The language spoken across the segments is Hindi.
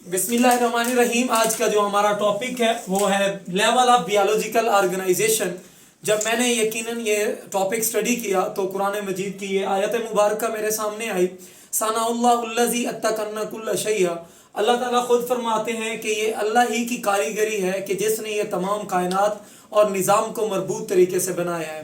बिस्मिल्लाहिर्रहमानिर्रहीम। आज का जो हमारा टॉपिक है वो है लेवल ऑफ बायोलॉजिकल ऑर्गेनाइजेशन। जब मैंने यकीनन ये टॉपिक स्टडी किया तो कुरान मजीद की ये आयत मुबारक मेरे सामने आई, सनाउल्लाहुल्लज़ी अत्तकन्ना कुल्ल शैअ। अल्लाह ताला खुद फरमाते हैं कि ये अल्लाह ही की कारीगरी है कि जिसने ये तमाम कायनात और निज़ाम को मरबूत तरीके से बनाया है।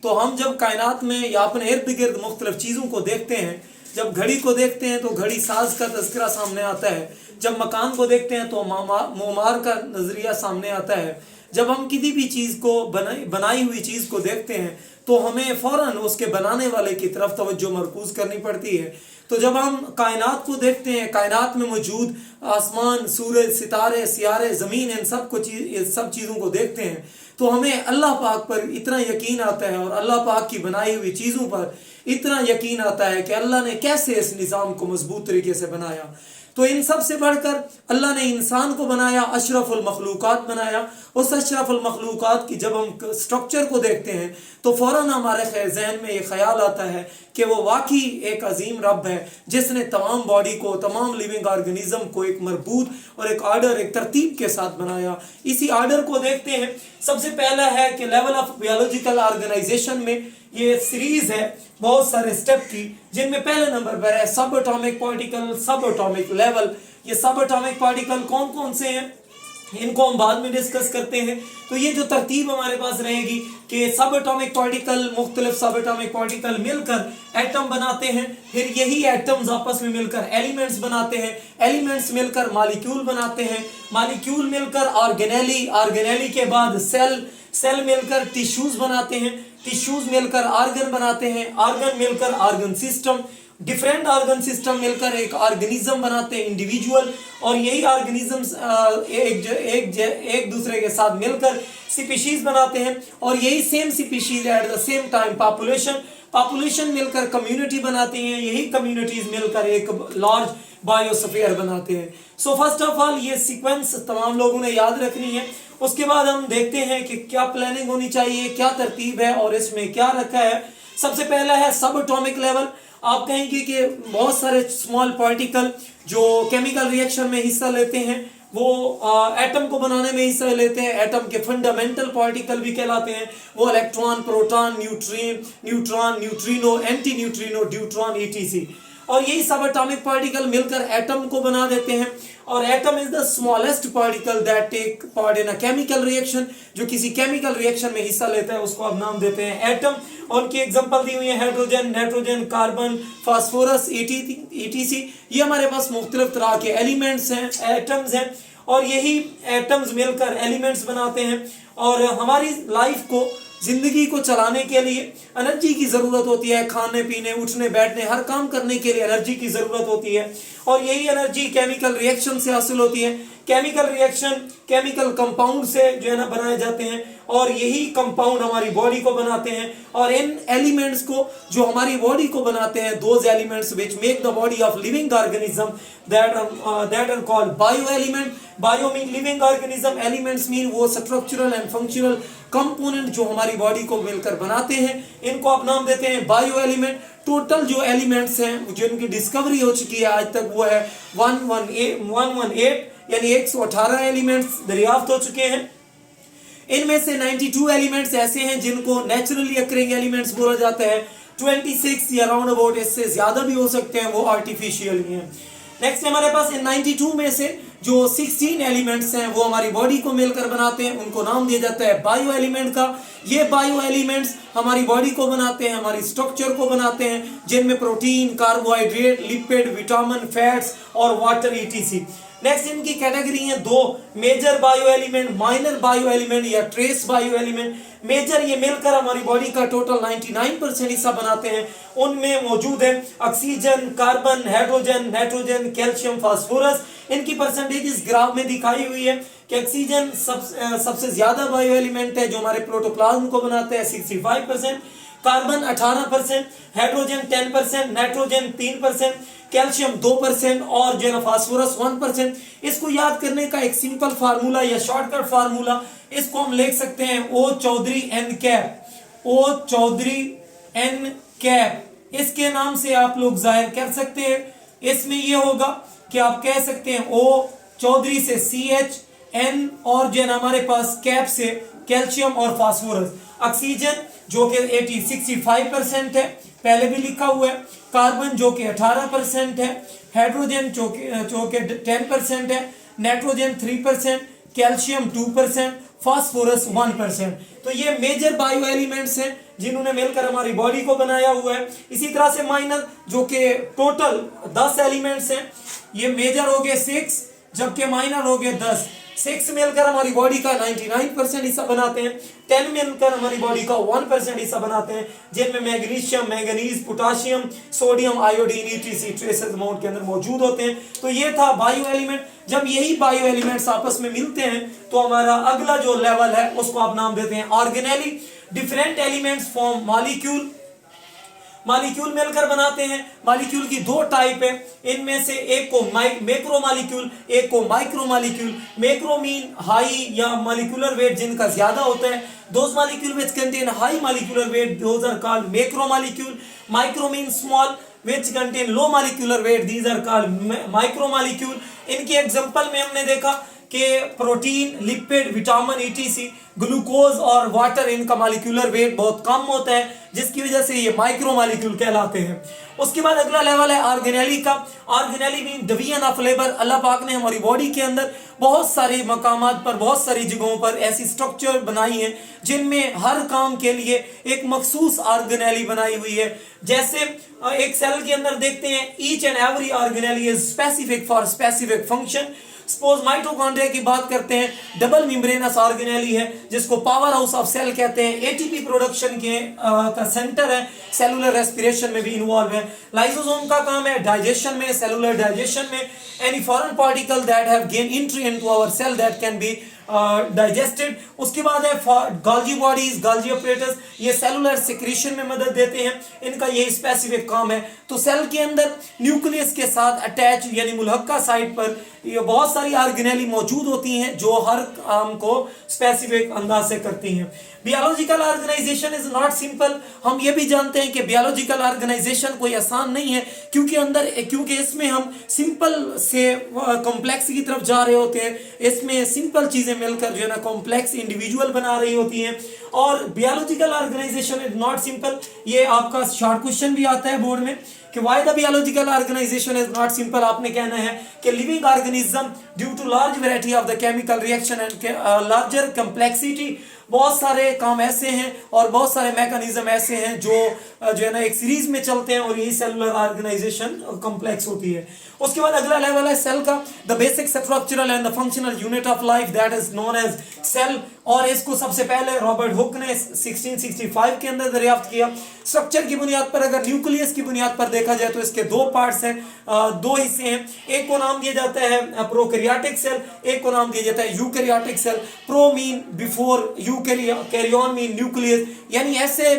तो हम जब कायनात में या अपने इर्द गिर्द मुख्तलिफ चीज़ों को देखते हैं, जब घड़ी को देखते हैं तो घड़ी साज का तज़किरा सामने आता है, जब मकान को देखते हैं तो मोमार का नज़रिया सामने आता है, जब हम किसी भी चीज़ को बनाई हुई चीज़ को देखते हैं तो हमें फ़ौरन उसके बनाने वाले की तरफ तवज्जो मरकूज़ करनी पड़ती है। तो जब हम कायनात को देखते हैं, कायनात में मौजूद आसमान, सूरज, सितारे, सियारे, ज़मीन, इन सब चीज़ों को देखते हैं तो हमें अल्लाह पाक पर इतना यकीन आता है और अल्लाह पाक की बनाई हुई चीज़ों पर इतना यकीन आता है कि अल्लाह ने कैसे इस निज़ाम को मजबूत तरीके से बनाया। तो इन सब से बढ़कर अल्लाह ने इंसान को बनाया, अशरफुल मखलूकात बनाया। उस अशरफुल मखलूकात की जब हम स्ट्रक्चर को देखते हैं तो फ़ौरन हमारे जहन में ये ख्याल आता है कि वो वाकई एक अजीम रब है जिसने तमाम बॉडी को, तमाम लिविंग ऑर्गेनिज्म को एक मरबूत और एक आर्डर, एक तरतीब के साथ बनाया। इसी आर्डर को देखते हैं। सबसे पहला है कि लेवल ऑफ बायोलॉजिकल ऑर्गेनाइजेशन में ये सीरीज है बहुत सारे स्टेप की, जिनमें पहले नंबर पर है सब एटॉमिक पार्टिकल, सब एटॉमिक लेवल। ये सब एटॉमिक पार्टिकल कौन कौन से हैं इनको हम बाद में डिस्कस करते हैं। तो ये जो तरतीब हमारे पास रहेगी कि सब एटॉमिक पार्टिकल, मुख्तलिफ सब एटॉमिक पार्टिकल मिलकर एटम बनाते हैं, फिर यही एटम्स आपस में मिलकर एलिमेंट्स बनाते हैं, एलिमेंट्स मिलकर मॉलिक्यूल बनाते हैं, मॉलिक्यूल मिलकर ऑर्गेनेली, ऑर्गेनेली के बाद सेल, सेल मिलकर टिश्यूज बनाते हैं, टिश्यूज मिलकर ऑर्गन बनाते हैं, ऑर्गन मिलकर organ system, different organ system मिलकर एक ऑर्गेनिज्म बनाते हैं, इंडिविजुअल। और यही ऑर्गेनिजम्स एक दूसरे के साथ मिलकर स्पीशीज बनाते हैं और यही same species at the same time population मिलकर कम्युनिटी बनाती हैं, यही कम्युनिटीज मिलकर एक लार्ज बायोस्फीयर बनाते हैं। सो फर्स्ट ऑफ ऑल ये सीक्वेंस तमाम लोगों ने याद रखनी है। उसके बाद हम देखते हैं कि क्या प्लानिंग होनी चाहिए, क्या तरतीब है और इसमें क्या रखा है। सबसे पहला है सब एटॉमिक लेवल। आप कहेंगे कि बहुत सारे स्मॉल पार्टिकल जो केमिकल रिएक्शन में हिस्सा लेते हैं वो एटम को बनाने में हिस्सा लेते हैं, एटम के फंडामेंटल पार्टिकल भी कहलाते हैं। वो electron, proton, neutron, neutrino, anti neutrino, deuteron, etc. और यही सब एटॉमिक पार्टिकल मिलकर एटम को बना देते हैं। और atom is the smallest particle that take part in a chemical reaction. जो किसी केमिकल रिएक्शन में हिस्सा लेता है उसको आप नाम देते हैं एटम। और उनकी एग्जांपल दी हुई है hydrogen, nitrogen, carbon, phosphorus, etc. ये हमारे पास मुख्तलिफ तरह के एलिमेंट्स हैं, एटम्स हैं और यही एटम्स मिलकर एलिमेंट्स बनाते हैं। और हमारी लाइफ को, जिंदगी को चलाने के लिए एनर्जी की ज़रूरत होती है। खाने पीने, उठने बैठने, हर काम करने के लिए एनर्जी की ज़रूरत होती है और यही एनर्जी केमिकल रिएक्शन से हासिल होती है। केमिकल रिएक्शन केमिकल कंपाउंड से जो है ना बनाए जाते हैं और यही कंपाउंड हमारी बॉडी को बनाते हैं। और इन एलिमेंट्स को जो हमारी बॉडी को बनाते हैं, those elements which make the body of living organism that are called bio element. Bio mean living organism, elements mean वो स्ट्रक्चरल एंड फंक्शनल कंपोनेंट जो हमारी बॉडी को मिलकर बनाते हैं, इनको आप नाम देते हैं बायो एलिमेंट। टोटल जो एलिमेंट्स हैं जिनकी डिस्कवरी हो चुकी है आज तक वो है 118 यानी 118 एलिमेंट्स दरियाफ्त हो चुके हैं। इनमें से 92 एलिमेंट्स ऐसे हैं जिनको नेचुरली अकरिंग एलिमेंट्स बोला जाता है। 26 या राउंड अबाउट इससे ज्यादा भी हो सकते हैं, वो आर्टिफिशियल ही हैं। नेक्स्ट हमारे पास इन 92 में से जो 16 एलिमेंट्स हैं वो हमारी बॉडी को मिलकर बनाते हैं, उनको नाम दिया जाता है बायो एलिमेंट का। ये बायो एलिमेंट्स हमारी बॉडी को बनाते हैं, हमारी स्ट्रक्चर को बनाते हैं, जिनमें protein, carbohydrate, lipid, vitamin, fats और वाटर, ईटीसी। नेक्स्ट इनकी कैटेगरी है दो, major bio element, minor bio element या ट्रेस बायो एलिमेंट। मेजर ये मिलकर हमारी बॉडी का टोटल 99% हिस्सा बनाते हैं। उनमें मौजूद है oxygen, carbon, hydrogen, nitrogen, calcium, phosphorus. इनकी परसेंटेज इस ग्राफ में दिखाई हुई है कि ऑक्सीजन सबसे ज्यादा बायो एलिमेंट है जो हमारे प्रोटोप्लाज्म को बनाते हैं, 65%, कार्बन 18%, हाइड्रोजन 10%, नाइट्रोजन 3%, कैल्शियम 2% और जो है फास्फोरस 1%। इसको याद करने का एक सिंपल फार्मूला या शॉर्टकट फार्मूला, इसको हम लिख सकते हैं O Chaudhary N cap, O Chaudhary N cap. इसके नाम से आप लोग जाहिर कर सकते हैं। इसमें यह होगा कि आप कह सकते हैं O चौधरी से CH, N और जो है ना हमारे पास कैप से कैल्शियम और फास्फोरस। ऑक्सीजन जो कि 65% है, पहले भी लिखा हुआ है। कार्बन जो कि 18% है। हाइड्रोजन जो कि 10% है। Nitrogen 3%, calcium 2%, phosphorus 1%। तो ये मेजर बायो एलिमेंट्स हैं जिन्होंने मिलकर हमारी बॉडी को बनाया हुआ है। इसी तरह से माइनर जो कि टोटल 10 एलिमेंट्स हैं, ये मेजर हो गए 6 जबकि माइनर हो गए 10। 6 मिलकर हमारी बॉडी का 99% हिस्सा बनाते हैं, 10 मिलकर हमारी बॉडी का 1% हिस्सा बनाते हैं, जिनमें magnesium, manganese, potassium, sodium, iodine, ETC trace amount के अंदर मौजूद होते हैं। तो ये था बायो एलिमेंट। जब यही बायो एलिमेंट्स आपस में मिलते हैं तो हमारा अगला जो लेवल है उसको आप नाम देते हैं organelle. Different elements form molecule. Molecule मिलकर बनाते हैं। मॉलिक्यूल की 2 टाइप है, इनमें से एक को मैक्रो मॉलिक्यूल, एक को micro molecule. Macro mean high या मॉलिक्यूलर वेट जिनका ज्यादा होता है। Those molecule which contain high molecular weight those are called macro molecule. Micro mean small which contain low molecular weight, these are called micromolecule। इनकी एग्जांपल में हमने देखा कि protein, lipid, vitamin, ETC, glucose और वाटर, इनका मॉलिक्यूलर वेट बहुत कम होता है जिसकी वजह से ये माइक्रो मॉलिक्यूल कहलाते हैं। उसके बाद अगला लेवल है ऑर्गेनेली का। Organelle mean division of labour. Allah पाक ने हमारी बॉडी के अंदर बहुत सारे मकामात पर, बहुत सारी जगहों पर ऐसी स्ट्रक्चर बनाई है जिनमें हर काम के लिए एक मखसूस ऑर्गेनेली बनाई हुई है। जैसे एक सेल के अंदर देखते हैं, each and every organelle is specific for specific function. Suppose mitochondria की बात करते हैं, डबल मेम्ब्रेनस ऑर्गेनेली है जिसको पावर हाउस ऑफ सेल कहते हैं। ATP प्रोडक्शन के का सेंटर है, सेलुलर रेस्पिरेशन में भी इन्वॉल्व है। लाइसोसोम का काम है डाइजेशन में, सेलुलर डाइजेशन में। Any foreign particle that have gain entry into our cell that can be digested. उसके बाद है गोल्गी बॉडीज, गोल्गी ऑपरेटर्स, ये सेलुलर सिक्रीशन में मदद देते हैं, इनका ये स्पेसिफिक काम है। तो सेल के अंदर न्यूक्लियस के साथ अटैच यानी मुल्हक्का साइड पर ये बहुत सारी ऑर्गेनेली मौजूद होती हैं जो हर काम को स्पेसिफिक अंदाज से करती हैं। बियोलॉजिकल ऑर्गेनाइजेशन इज नॉट सिंपल। हम ये भी जानते हैं कि बियोलॉजिकल ऑर्गेनाइजेशन कोई आसान नहीं है क्योंकि इसमें हम सिंपल से कॉम्प्लेक्स की तरफ जा रहे होते हैं। इसमें सिंपल चीजें मिलकर जो है ना कॉम्प्लेक्स इंडिविजुअल बना रही होती हैं। और बियोलॉजिकल ऑर्गेनाइजेशन इज नॉट सिंपल। ये आपका शॉर्ट क्वेश्चन भी आता है बोर्ड में कि why the biological organisation is not simple. आपने कहना है कि living organism due to large variety of the chemical reaction and larger complexity, बहुत सारे काम ऐसे हैं और बहुत सारे मैकेनिज्म ऐसे हैं जो है ना एक सीरीज में चलते हैं और यही सेलुलर ऑर्गेनाइजेशन कॉम्प्लेक्स होती है। उसके बाद अगला लेवल है सेल का। The basic structural and the functional unit of life that is known as cell. और इसको सबसे पहले रॉबर्ट हुक ने 1665 के अंदर दरियाफ्त किया। स्ट्रक्चर की बुनियाद पर, अगर न्यूक्लियस की बुनियाद पर देखा जाए तो इसके 2 पार्ट्स हैं, 2 हिस्से हैं। एक को नाम दिया जाता है प्रोकैरियोटिक सेल, एक को नाम दिया जाता है eukaryotic cell. Pro mean before, eukaryon mean nucleus, यानी ऐसे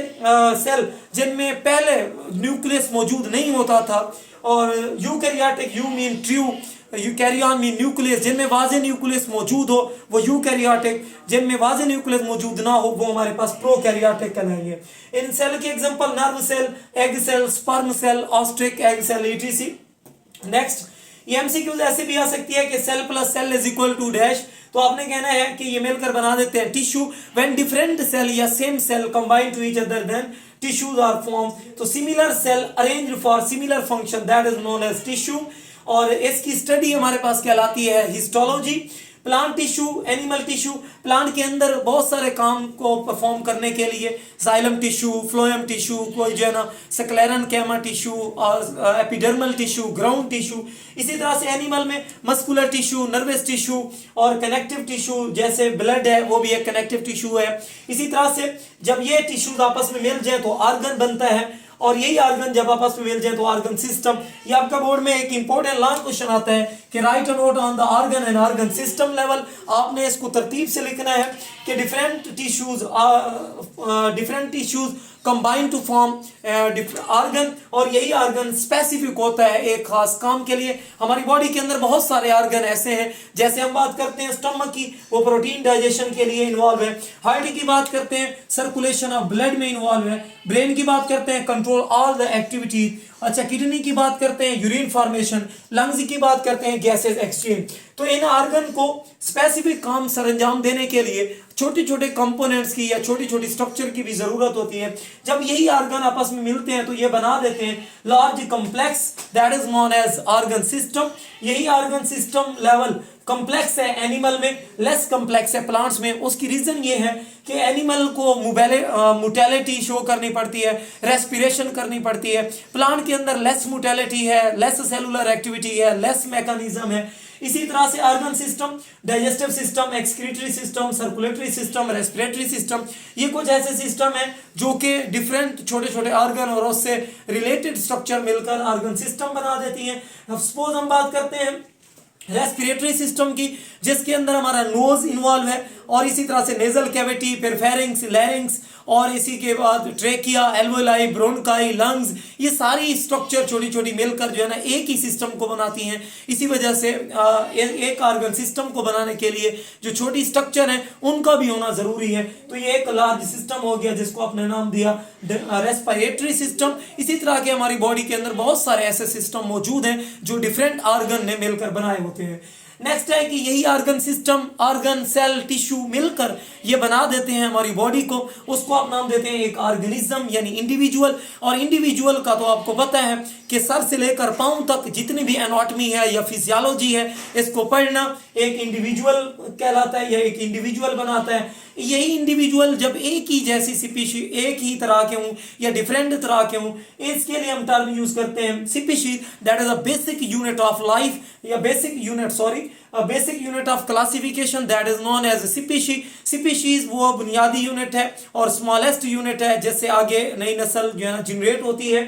सेल जिनमें पहले न्यूक्लियस मौजूद नहीं होता था। और eukaryotic, eu mean true, eukaryon mean nucleus, जिनमें वाज़े न्यूक्लियस मौजूद हो वो यूकैरियोटिक, जिनमें वाज़े न्यूक्लियस मौजूद ना हो वो हमारे पास प्रोकैरियोटिक कहलाएंगे। इन सेल के example nerve cell, egg cell, sperm cell, ostrich egg cell, ETC। Next, ये MCQs ऐसे भी आ सकती है कि cell plus cell is equal to dash. तो आपने कहना है कि ये मिलकर बना देते हैं टिश्यू। व्हेन डिफरेंट सेल या same cell combine to each other then tissues are form. तो similar cell arranged for similar function that is known as tissue. और इसकी स्टडी हमारे पास कहलाती है histology. Plant tissue, animal tissue, plant के अंदर बहुत सारे काम को परफॉर्म करने के लिए जाइलम टिश्यू, फ्लोएम टिश्यू, कोई जो है ना स्क्लेरन कैमा टिश्यू और एपिडर्मल टिश्यू, ग्राउंड टिश्यू। इसी तरह से एनिमल में मस्कुलर टिश्यू, नर्वस टिश्यू और कनेक्टिव टिश्यू, जैसे ब्लड है वो भी एक कनेक्टिव टिश्यू है। इसी तरह से जब ये टिश्यूज आपस में मिल जाए तो ऑर्गन बनता है और यही ऑर्गन जब आपस में मिल जाए तो ऑर्गन सिस्टम। ये आपका बोर्ड में एक इंपॉर्टेंट लॉन्ग क्वेश्चन आता है कि write a note on the organ and organ system level. आपने इसको तरतीब से लिखना है कि different tissues combine to form organ, और यही ऑर्गन स्पेसिफिक होता है एक खास काम के लिए। हमारी बॉडी के अंदर बहुत सारे ऑर्गन ऐसे हैं, जैसे हम बात करते हैं स्टमक की, वो प्रोटीन डाइजेशन के लिए इन्वॉल्व है। हार्ट की बात करते हैं सर्कुलेशन ऑफ ब्लड में इन्वॉल्व है। ब्रेन की बात करते हैं कंट्रोल ऑल द एक्टिविटीज अच्छा, किडनी की बात करते हैं यूरिन फॉर्मेशन, लंग्स की बात करते हैं गैसेस एक्सचेंज। तो इन ऑर्गन को स्पेसिफिक काम सरंजाम देने के लिए छोटे छोटे कंपोनेंट्स की या छोटी छोटी स्ट्रक्चर की भी जरूरत होती है। जब यही ऑर्गन आपस में मिलते हैं तो ये बना देते हैं large complex that is known as organ system. यही ऑर्गन सिस्टम लेवल कॉम्प्लेक्स है एनिमल में, लेस कॉम्प्लेक्स है प्लांट्स में। उसकी रीजन ये है कि एनिमल को मोटेलिटी शो करनी पड़ती है, रेस्पिरेशन करनी पड़ती है। प्लांट के अंदर लेस मोटेलिटी है, लेस सेलुलर एक्टिविटी है, लेस मैकेनिज्म है। इसी तरह से organ system, digestive system, excretory system, circulatory system, respiratory system, ये कुछ ऐसे सिस्टम है जो कि डिफरेंट छोटे छोटे ऑर्गन और उससे रिलेटेड स्ट्रक्चर मिलकर ऑर्गन सिस्टम बना देती हैं। अब सपोज हम बात करते हैं रेस्पिरेटरी सिस्टम की, जिसके अंदर हमारा नोज इन्वॉल्व है और इसी तरह से नेजल कैविटी, फिर फेरिंग्स, लैरिंग्स और इसी के बाद ट्रेकिया, एल्वोलाई, ब्रोनकाई, लंग्स, ये सारी स्ट्रक्चर छोटी छोटी मिलकर जो है ना एक ही सिस्टम को बनाती हैं। इसी वजह से एक ऑर्गन सिस्टम को बनाने के लिए जो छोटी स्ट्रक्चर है उनका भी होना जरूरी है। तो ये एक लार्ज सिस्टम हो गया जिसको आपने नाम दिया रेस्पिरेटरी सिस्टम। इसी तरह के हमारी बॉडी के अंदर बहुत सारे ऐसे सिस्टम मौजूद हैं जो डिफरेंट ऑर्गन ने मिलकर बनाए होते हैं। नेक्स्ट है कि यही organ system, organ, cell, tissue मिलकर ये बना देते हैं हमारी बॉडी को। उसको आप नाम देते हैं एक ऑर्गेनिज्म यानी इंडिविजुअल। और इंडिविजुअल का तो आपको पता है कि सर से लेकर पांव तक जितनी भी एनाटॉमी है या फिजियोलॉजी है, इसको पढ़ना एक इंडिविजुअल कहलाता है या एक इंडिविजुअल बनाता है। यही इंडिविजुअल जब एक ही जैसी स्पीशीज, एक ही तरह के हों या डिफरेंट तरह के हों, इसके लिए हम टर्म यूज करते हैं species, that is a basic unit of life या basic unit of classification, that is known as species. Species वो बुनियादी यूनिट है और स्मॉलेस्ट यूनिट है जिससे आगे नई नस्ल जो है ना जनरेट होती है।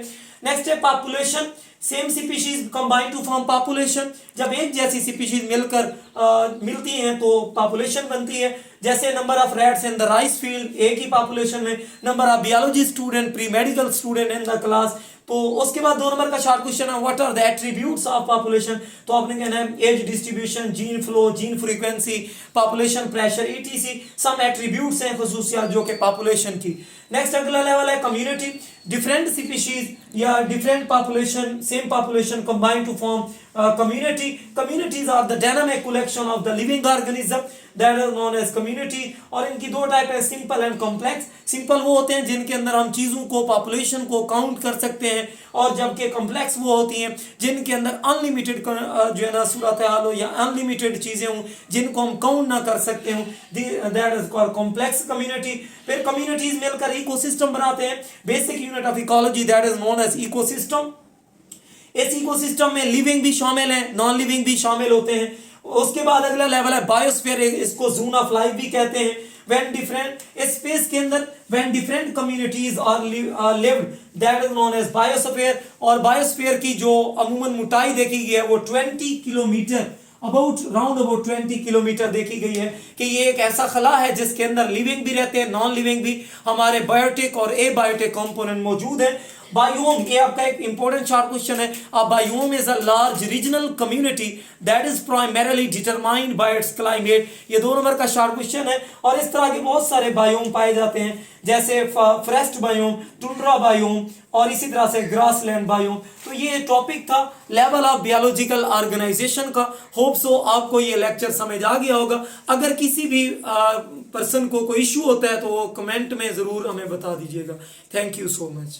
नेक्स्ट है population, same species combine to form population. जब एक जैसी स्पीशीज मिलकर मिलती हैं तो पॉपुलेशन बनती है। जैसे number of rats in the rice field, एक ही पॉपुलेशन में। Number of biology student, pre medical student in the class. तो उसके बाद 2 नंबर का शॉर्ट क्वेश्चन है what are the attributes of population. तो आपने कहना है age distribution, gene flow, gene frequency, population pressure, ETC some attributes हैं खसूसियात जो कि पॉपुलेशन की। नेक्स्ट अगला लेवल है कम्युनिटी, डिफरेंट स्पीशीज या different population, same population combine to form community. Communities are the dynamic collection of the living organism that is known as community. और इनकी 2 टाइप है, सिंपल एंड कॉम्प्लेक्स। सिंपल वो होते हैं जिनके अंदर हम चीजों को, पॉपुलेशन को काउंट कर सकते हैं, और जबकि कॉम्प्लेक्स वो होती हैं जिनके अंदर अनलिमिटेड जो है ना सूरत हाल हो या अनलिमिटेड चीजें हों जिनको हम काउंट ना कर सकते हो, that is called complex community. फिर कम्युनिटीज मिलकर इकोसिस्टम बनाते हैं, basic unit of ecology that is known as ecosystem. इस इकोसिस्टम में लिविंग भी शामिल है, नॉन लिविंग भी शामिल होते हैं। उसके बाद अगला लेवल है बायोस्फीयर, इसको जोन ऑफ लाइफ भी कहते हैं। व्हेन डिफरेंट स्पेस के अंदर when different communities are lived that is known as biosphere. और बायोस्फीयर की जो अमूमन मोटाई देखी गई है वो 20 किलोमीटर, राउंड अबाउट 20 किलोमीटर देखी गई है कि ये एक ऐसा खला है जिसके अंदर लिविंग भी रहते हैं, नॉन लिविंग भी, हमारे बायोटिक और एबायोटिक कंपोनेंट मौजूद है। बायोम, ये आपका एक इंपॉर्टेंट शॉर्ट क्वेश्चन है। A biome is a large regional community that is primarily determined by its climate. ये 2 नंबर का शॉर्ट क्वेश्चन है। और इस तरह के बहुत सारे बायोम पाए जाते हैं जैसे फॉरेस्ट बायोम, टुंड्रा बायोम और इसी तरह से ग्रासलैंड बायोम। तो ये टॉपिक था लेवल ऑफ बायोलॉजिकल ऑर्गेनाइजेशन का। होप सो आपको ये लेक्चर समझ आ गया होगा। अगर किसी भी पर्सन को कोई इशू होता है तो वो कमेंट में जरूर हमें बता दीजिएगा। Thank you so much.